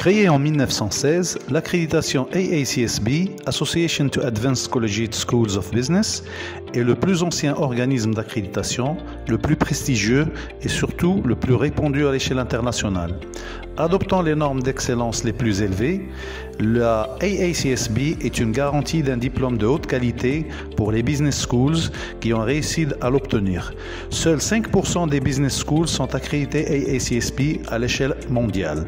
Créée en 1916, l'accréditation AACSB, Association to Advanced Collegiate Schools of Business, est le plus ancien organisme d'accréditation, le plus prestigieux et surtout le plus répandu à l'échelle internationale. Adoptant les normes d'excellence les plus élevées, la AACSB est une garantie d'un diplôme de haute qualité pour les business schools qui ont réussi à l'obtenir. Seuls 5% des business schools sont accrédités AACSB à l'échelle mondiale.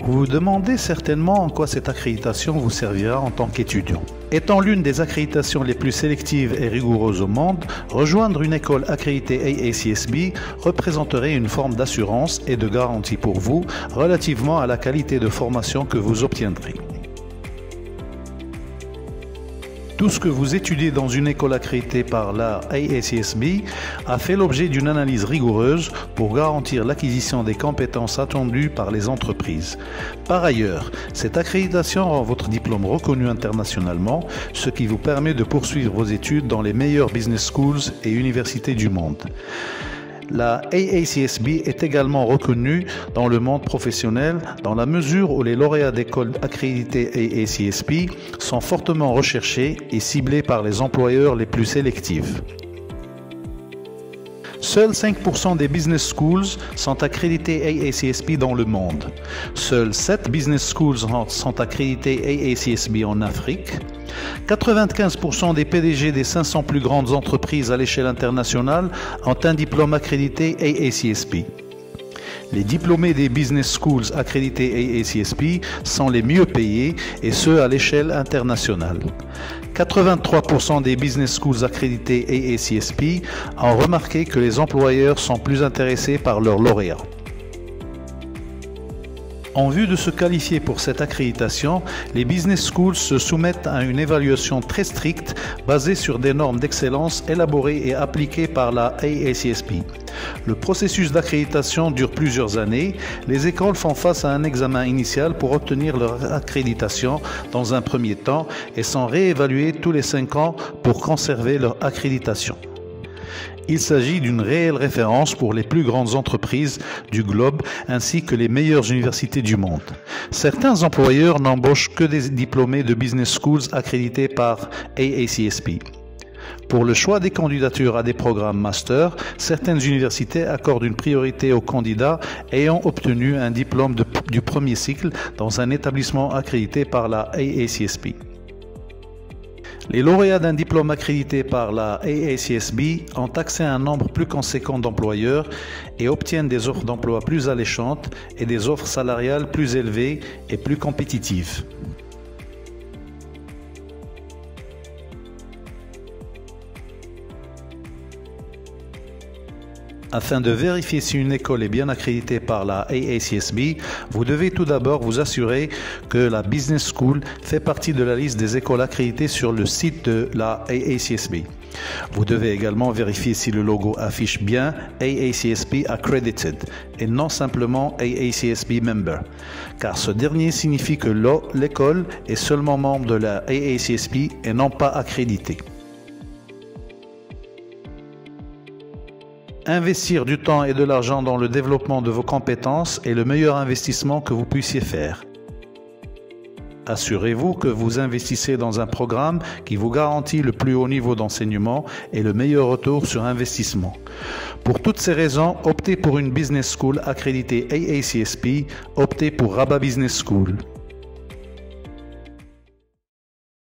Vous vous demandez certainement en quoi cette accréditation vous servira en tant qu'étudiant. Étant l'une des accréditations les plus sélectives et rigoureuses au monde, rejoindre une école accréditée AACSB représenterait une forme d'assurance et de garantie pour vous relativement à la qualité de formation que vous obtiendrez. Tout ce que vous étudiez dans une école accréditée par la AACSB a fait l'objet d'une analyse rigoureuse pour garantir l'acquisition des compétences attendues par les entreprises. Par ailleurs, cette accréditation rend votre diplôme reconnu internationalement, ce qui vous permet de poursuivre vos études dans les meilleures business schools et universités du monde. La AACSB est également reconnue dans le monde professionnel dans la mesure où les lauréats d'écoles accréditées AACSB sont fortement recherchés et ciblés par les employeurs les plus sélectifs. Seuls 5% des business schools sont accrédités AACSB dans le monde. Seuls 7 business schools sont accrédités AACSB en Afrique. 95% des PDG des 500 plus grandes entreprises à l'échelle internationale ont un diplôme accrédité AACSB. Les diplômés des business schools accrédités AACSB sont les mieux payés et ce à l'échelle internationale. 83% des business schools accrédités AACSB ont remarqué que les employeurs sont plus intéressés par leurs lauréats. En vue de se qualifier pour cette accréditation, les business schools se soumettent à une évaluation très stricte basée sur des normes d'excellence élaborées et appliquées par la AACSB. Le processus d'accréditation dure plusieurs années. Les écoles font face à un examen initial pour obtenir leur accréditation dans un premier temps et sont réévaluées tous les 5 ans pour conserver leur accréditation. Il s'agit d'une réelle référence pour les plus grandes entreprises du globe ainsi que les meilleures universités du monde. Certains employeurs n'embauchent que des diplômés de business schools accrédités par AACSB. Pour le choix des candidatures à des programmes master, certaines universités accordent une priorité aux candidats ayant obtenu un diplôme du premier cycle dans un établissement accrédité par la AACSB. Les lauréats d'un diplôme accrédité par la AACSB ont accès à un nombre plus conséquent d'employeurs et obtiennent des offres d'emploi plus alléchantes et des offres salariales plus élevées et plus compétitives. Afin de vérifier si une école est bien accréditée par la AACSB, vous devez tout d'abord vous assurer que la Business School fait partie de la liste des écoles accréditées sur le site de la AACSB. Vous devez également vérifier si le logo affiche bien AACSB Accredited et non simplement AACSB Member, car ce dernier signifie que l'école est seulement membre de la AACSB et non pas accréditée. Investir du temps et de l'argent dans le développement de vos compétences est le meilleur investissement que vous puissiez faire. Assurez-vous que vous investissez dans un programme qui vous garantit le plus haut niveau d'enseignement et le meilleur retour sur investissement. Pour toutes ces raisons, optez pour une business school accréditée AACSB, optez pour Rabat Business School.